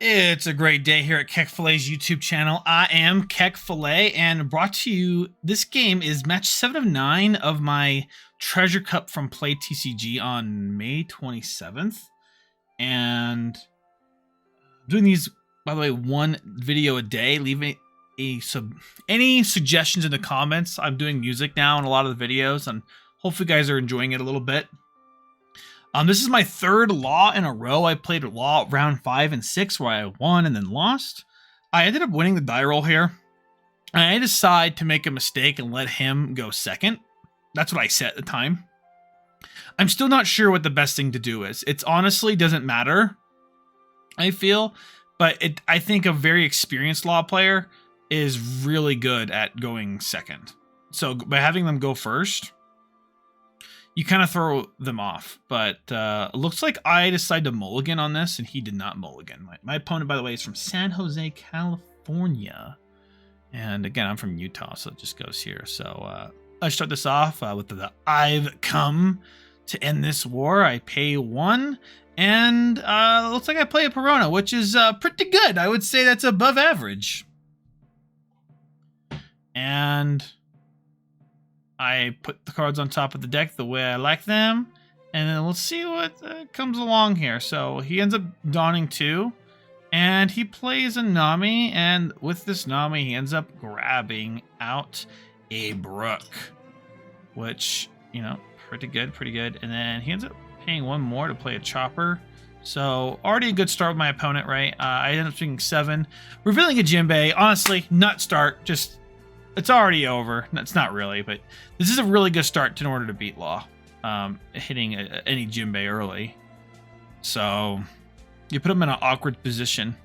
It's a great day here at KEKFILA's YouTube channel. I am KEKFILA, and brought to you, this game is match 7 of 9 of my Treasure Cup from PLAYTCG on May 27th. And I'm doing these, by the way, one video a day. Leave me any suggestions in the comments. I'm doing music now in a lot of the videos, and hopefully you guys are enjoying it a little bit. This is my third Law in a row. I played Law round 5 and 6 where I won and then lost. I ended up winning the die roll here. I decide to make a mistake and let him go second. That's what I said at the time. I'm still not sure what the best thing to do is. It honestly doesn't matter, I feel. But I think a very experienced Law player is really good at going second. So by having them go first, you kind of throw them off. But it looks like I decided to mulligan on this, and he did not mulligan. My opponent, by the way, is from San Jose, California. And again, I'm from Utah, so it just goes here. So I start this off with the I've come to end this war. I pay 1. And looks like I play a Perona, which is pretty good. I would say that's above average. And I put the cards on top of the deck the way I like them, and then we'll see what comes along here. So he ends up donning 2, and he plays a Nami, and with this Nami, he ends up grabbing out a Brook, which, you know, pretty good, pretty good. And then he ends up paying 1 more to play a Chopper. So already a good start with my opponent, right? I ended up swinging 7, revealing a Jinbei. Honestly, nut start, just... it's already over. It's not really, but this is a really good start in order to beat Law. Hitting any Jinbei early. So you put him in an awkward position.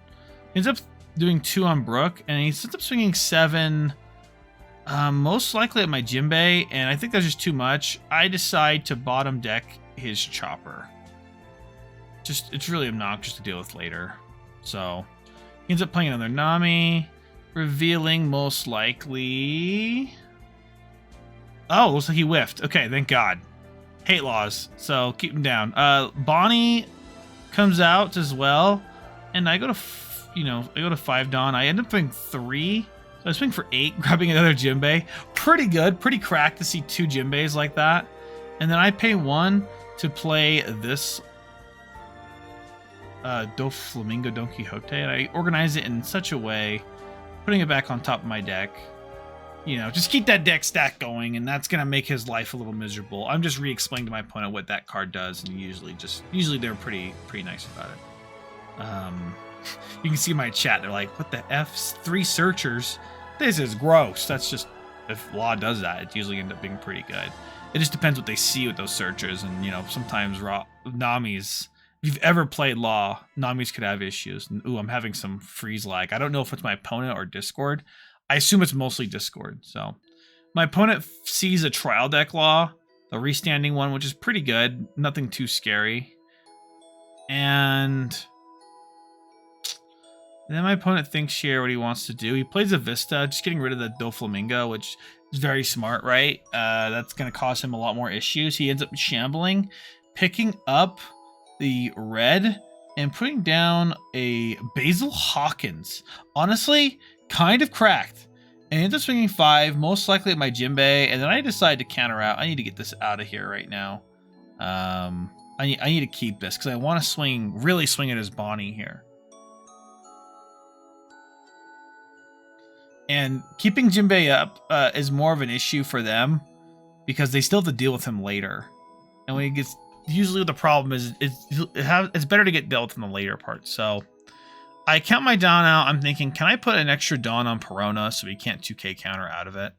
He ends up doing 2 on Brook, and he ends up swinging 7, most likely at my Jinbei, and I think that's just too much. I decide to bottom deck his Chopper. It's really obnoxious to deal with later. So he ends up playing another Nami. Revealing most likely... oh, looks like he whiffed. Okay, thank God. Hate Laws, so keep him down. Bonnie comes out as well, and I go to, I go to 5 Dawn. I end up playing 3, so I swing for 8, grabbing another Jinbei. Pretty good, pretty cracked to see 2 Jinbeis like that. And then I pay 1 to play this Doflamingo Don Quixote, and I organize it in such a way, putting it back on top of my deck, just keep that deck stack going, and that's gonna make his life a little miserable. I'm just re-explaining to my opponent what that card does, and usually they're pretty nice about it. You can see my chat, they're like, what the F, 3 searchers, this is gross. That's just, if Law does that, it usually ends up being pretty good. It just depends what they see with those searchers, and sometimes Namis, if you've ever played Law, Namis could have issues. Ooh, I'm having some freeze lag. I don't know if it's my opponent or Discord. I assume it's mostly Discord. So my opponent sees a trial deck Law, the restanding one, which is pretty good. Nothing too scary. And then my opponent thinks here what he wants to do. He plays a Vista, just getting rid of the Doflamingo, which is very smart, right? That's going to cause him a lot more issues. He ends up shambling, picking up the red, and putting down a Basil Hawkins. Honestly, kind of cracked. And ends up swinging 5, most likely at my Jinbei, and then I decide to counter out. I need to get this out of here right now. I need to keep this, because I want to really swing at his Bonnie here. And keeping Jinbei up is more of an issue for them, because they still have to deal with him later. And when he gets... usually the problem is it's better to get dealt with in the later part. So I count my Dawn out. I'm thinking, can I put an extra Dawn on Perona so he can't 2k counter out of it?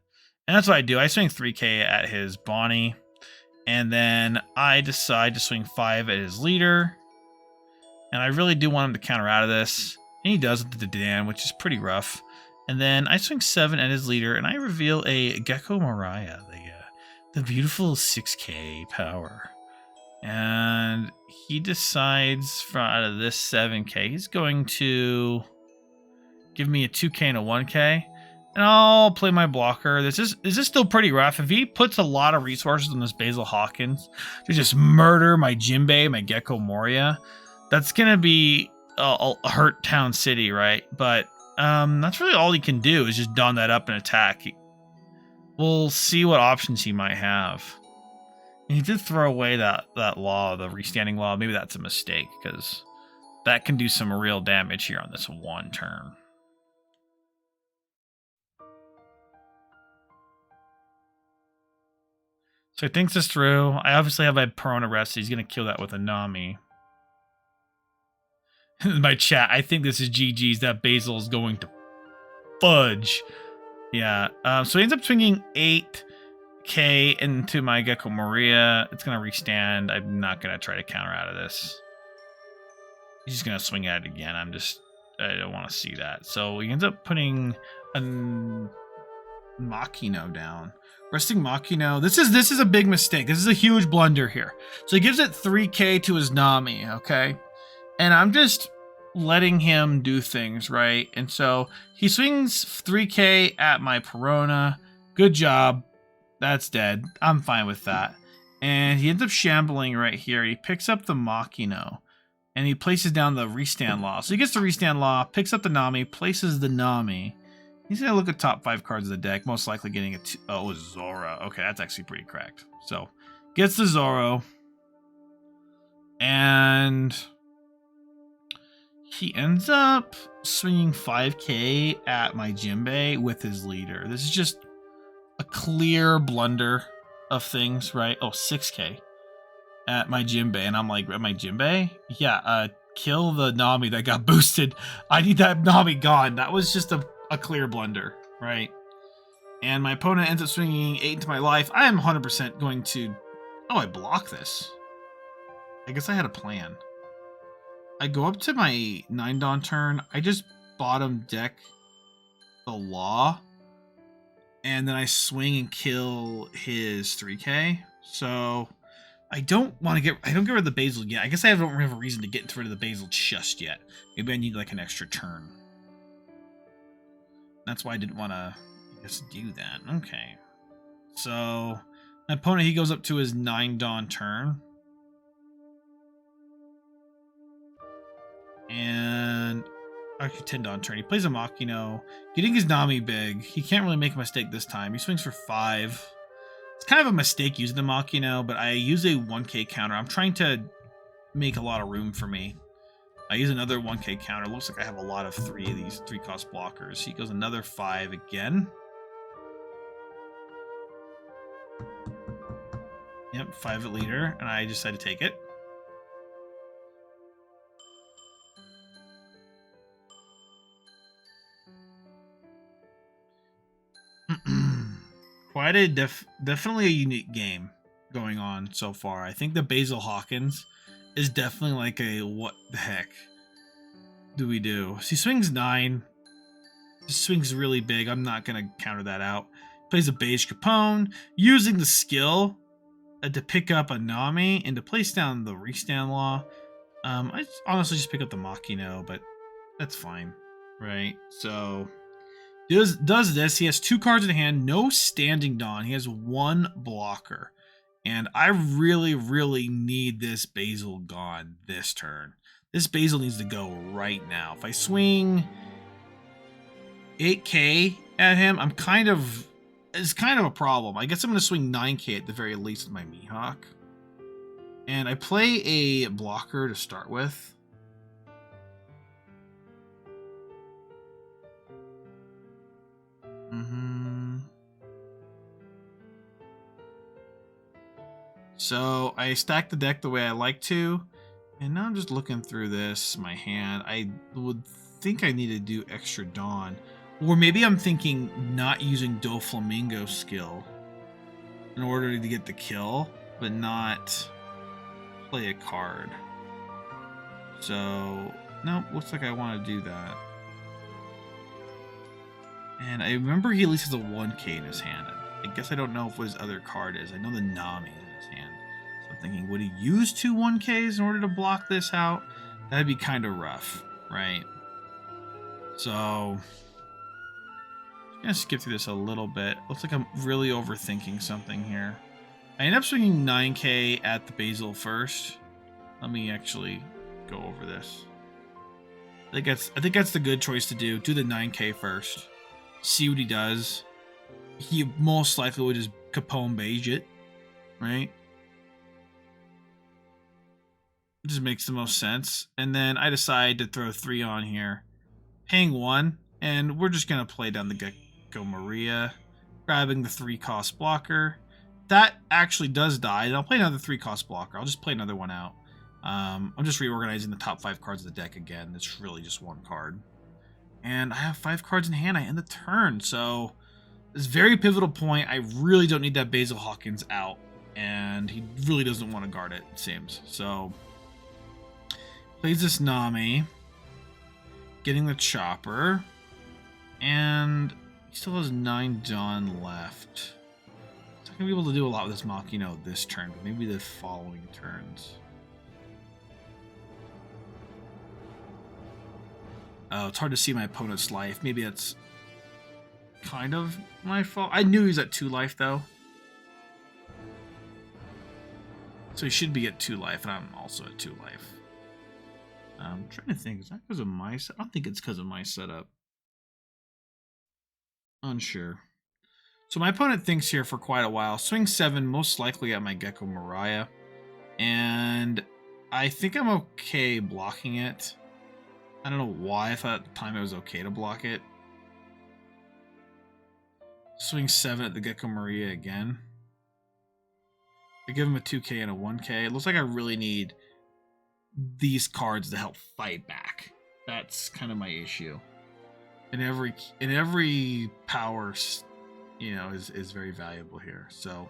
And that's what I do. I swing 3k at his Bonnie, and then I decide to swing 5 at his leader. And I really do want him to counter out of this, and he does with the Dan, which is pretty rough. And then I swing 7 at his leader, and I reveal a Gecko Mariah, the beautiful 6k power. And he decides out of this 7k, he's going to give me a 2k and a 1k. And I'll play my blocker. This is still pretty rough. If he puts a lot of resources on this Basil Hawkins to just murder my Jinbei, my Gecko Moria, that's going to be a hurt town city, right? But that's really all he can do is just don that up and attack. We'll see what options he might have. And he did throw away that law, the restanding law. Maybe that's a mistake, because that can do some real damage here on this one turn. So he thinks this through. I obviously have my Perona rest. So he's going to kill that with a Nami. In my chat, I think this is GG's. That Basil is going to fudge. Yeah. So he ends up swinging 8k into my Gecko Maria. It's going to restand. I'm not going to try to counter out of this. He's just going to swing at it again. I don't want to see that. So he ends up putting a Makino down. Resting Makino. This is a big mistake. This is a huge blunder here. So he gives it 3k to his Nami, okay? And I'm just letting him do things, right? And so he swings 3k at my Perona. Good job. That's dead. I'm fine with that. And he ends up shambling right here. He picks up the Makino. And he places down the restand law. So he gets the restand law, picks up the Nami, places the Nami. He's going to look at top 5 cards of the deck, most likely getting a Zoro. Okay, that's actually pretty cracked. So, gets the Zoro. And he ends up swinging 5k at my Jinbei with his leader. This is just a clear blunder of things, right? Oh, 6k at my Jinbei. And I'm like, at my Jinbei? Yeah, kill the Nami that got boosted. I need that Nami gone. That was just a clear blunder, right? And my opponent ends up swinging 8 into my life. I am 100% going to... Oh, I block this. I guess I had a plan. I go up to my 9 Dawn turn. I just bottom deck the Law. And then I swing and kill his 3k. So I don't want to get... I don't get rid of the Basil yet. I guess I don't have a reason to get rid of the Basil just yet. Maybe I need like an extra turn. That's why I didn't want to just do that. Okay. So, my opponent, he goes up to his 9 Dawn turn. And, actually 10 Dawn turn. He plays a Makino. Getting his Nami big. He can't really make a mistake this time. He swings for 5. It's kind of a mistake using the Makino, but I use a 1k counter. I'm trying to make a lot of room for me. I use another 1k counter. Looks like I have a lot of 3 of these 3-cost blockers. He goes another 5 again. Yep, 5 at leader, and I decide to take it. Quite a definitely a unique game going on so far. I think the Basil Hawkins is definitely like a what the heck do we do? So he swings 9. Just swings really big. I'm not going to counter that out. Plays a Beige Capone. Using the skill to pick up a Nami and to place down the restand law. I honestly just pick up the Makino, but that's fine. Right? So does this. He has 2 cards in hand. No standing Dawn. He has 1 blocker. And I really, really need this Basil gone this turn. This Basil needs to go right now. If I swing 8k at him, it's kind of a problem. I guess I'm going to swing 9k at the very least with my Mihawk. And I play a blocker to start with. So I stack the deck the way I like to, and now I'm just looking through this, my hand. I would think I need to do extra Dawn, or maybe I'm thinking not using Doflamingo skill in order to get the kill, but not play a card. So, nope, looks like I want to do that. And I remember he at least has a 1k in his hand. I guess I don't know what his other card is. I know the Nami is in his hand. So I'm thinking, would he use 2 1ks in order to block this out? That'd be kind of rough, right? So, I'm gonna skip through this a little bit. Looks like I'm really overthinking something here. I end up swinging 9k at the Basil first. Let me actually go over this. I think that's the good choice to do. Do the 9K first. See what he does. He most likely would just Capone beige it, right? It just makes the most sense. And then I decide to throw 3 on here, paying 1, and we're just gonna play down the Gecko Maria, grabbing the 3-cost blocker. That actually does die, and I'll play another 3-cost blocker. I'll just play another one out. I'm just reorganizing the top 5 cards of the deck again. It's really just 1 card. And I have 5 cards in hand. I end the turn, so this very pivotal point. I really don't need that Basil Hawkins out, and he really doesn't want to guard it, it seems. So plays this Nami, getting the Chopper, and he still has 9 Dawn left. So I'm gonna be able to do a lot with this Machino this turn, but maybe the following turns. Oh, it's hard to see my opponent's life. Maybe that's kind of my fault. I knew he was at 2 life, though. So he should be at 2 life, and I'm also at 2 life. I'm trying to think. Is that because of my set? I don't think it's because of my setup. Unsure. So my opponent thinks here for quite a while. Swing 7, most likely at my Gecko Mariah. And I think I'm okay blocking it. I don't know why I thought at the time it was okay to block it. Swing 7 at the Gecko Maria again. I give him a 2K and a 1K. It looks like I really need these cards to help fight back. That's kind of my issue. And every power, you know, is very valuable here. So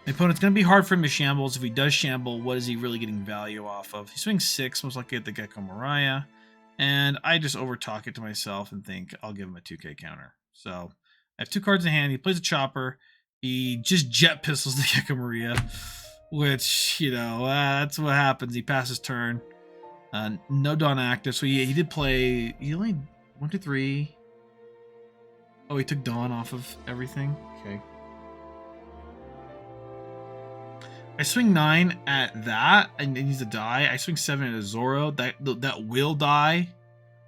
the opponent's going to be hard for him to shambles. If he does shamble, what is he really getting value off of? He swings 6, most likely at the Gecko Mariah. And I just overtalk it to myself and think I'll give him a 2K counter. So I have 2 cards in hand. He plays a Chopper. He just jet pistols the Gecko Maria, which, you know, that's what happens. He passes turn. No Dawn active. So he did play. He only 1, 2, 3. Oh, he took Dawn off of everything. Okay. I swing 9 at that, and it needs to die. I swing 7 at a Zoro. That will die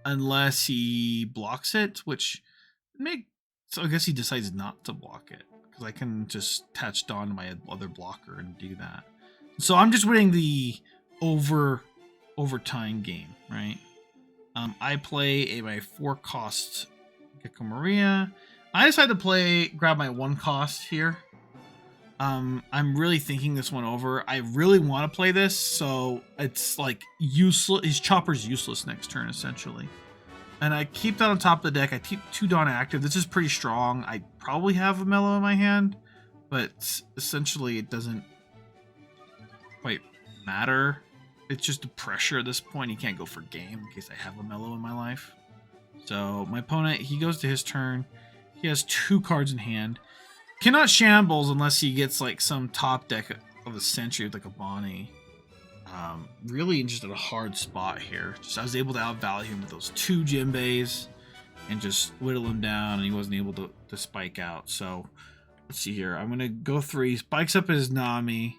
unless he blocks it, which so I guess he decides not to block it because I can just attach Dawn to my other blocker and do that. So I'm just winning the overtime game, right? I play my 4-cost Gecko Maria. I decided to grab my 1-cost here. I'm really thinking this one over. I really want to play this, so it's like useless. His Chopper's useless next turn, essentially. And I keep that on top of the deck. I keep 2 Dawn active. This is pretty strong. I probably have a Mellow in my hand, but essentially it doesn't quite matter. It's just the pressure at this point. He can't go for game in case I have a Mellow in my life. So my opponent, he goes to his turn. He has 2 cards in hand. Cannot shambles unless he gets like some top deck of the century with like a Bonnie. Really just at a hard spot here. Just I was able to outvalue him with those 2 Jinbeis and just whittle him down, and he wasn't able to spike out. So let's see here. I'm gonna go 3. Spikes up his Nami,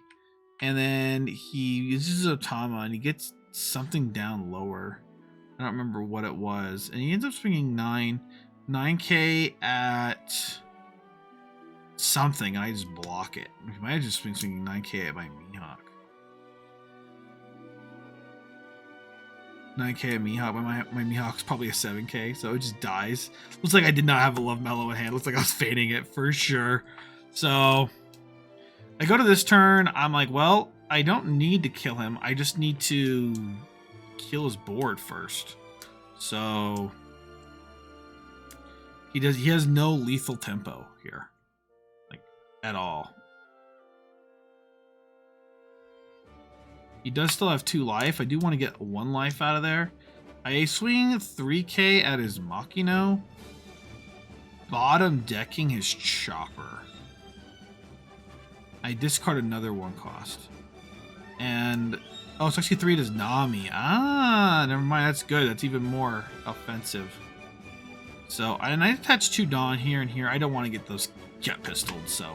and then he uses Otama, and he gets something down lower. I don't remember what it was, and he ends up swinging 9K at something, and I just block it. He might have just been swinging 9K at my Mihawk. 9K at Mihawk, but my Mihawk's probably a 7K, so it just dies. Looks like I did not have a Love Mellow in hand. Looks like I was fading it for sure. So I go to this turn. I'm like, well, I don't need to kill him. I just need to kill his board first. So he has no lethal tempo here. At all. He does still have 2 life. I do want to get 1 life out of there. I swing 3K at his Machino, bottom decking his Chopper. I discard another 1-cost. And oh, it's actually 3 at his Nami. Ah, never mind. That's good. That's even more offensive. So, and I attach 2 Dawn here and here. I don't want to get those jet pistoled, so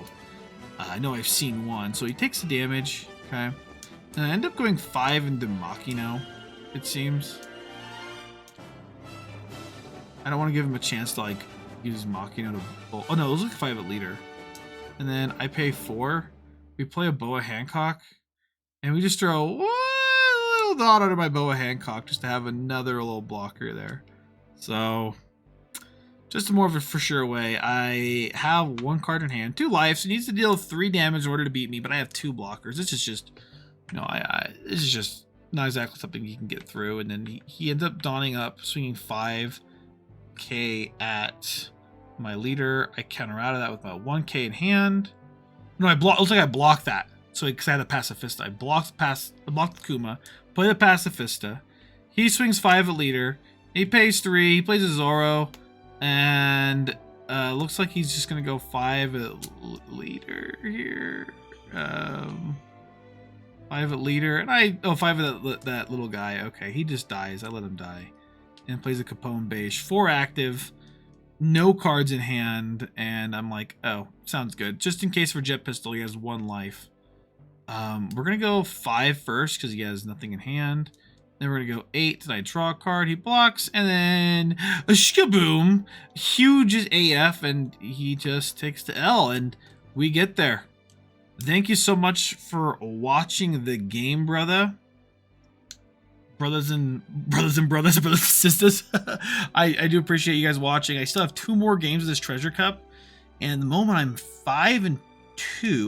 I know I've seen 1. So he takes the damage, okay? And I end up going 5 into Machino, it seems. I don't want to give him a chance to like use Machina to bolt. Oh no, those look 5 at leader. And then I pay 4. We play a Boa Hancock, and we just throw one little dot under my Boa Hancock just to have another little blocker there. So just more of a for sure way. I have 1 card in hand, 2 life, so he needs to deal 3 damage in order to beat me, but I have 2 blockers. This is just, you know, this is just not exactly something he can get through. And then he ends up donning up, swinging 5k at my leader. I counter out of that with my 1k in hand. No, looks like I blocked that. So because I had the Pacifista, I blocked the Kuma, play the Pacifista. He swings 5 at leader. He pays 3. He plays a Zoro, and looks like he's just gonna go 5 at leader here. 5 at leader, and 5 at that little guy. Okay, he just dies. I let him die, and plays a Capone Beige. 4 active. No cards in hand, and I'm like, oh, sounds good. Just in case for Jet Pistol, he has 1 life. We're gonna go 5 first because he has nothing in hand. Then we're gonna go 8, and I draw a card. He blocks, and then a shkaboom, huge as AF, and he just takes the L, and we get there. Thank you so much for watching the game, brother. Brothers and sisters. I do appreciate you guys watching. I still have 2 more games of this Treasure Cup, and the moment I'm 5-2,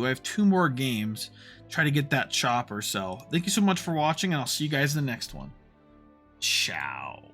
I have 2 more games. Try to get that chopper. So thank you so much for watching, and I'll see you guys in the next one. Ciao.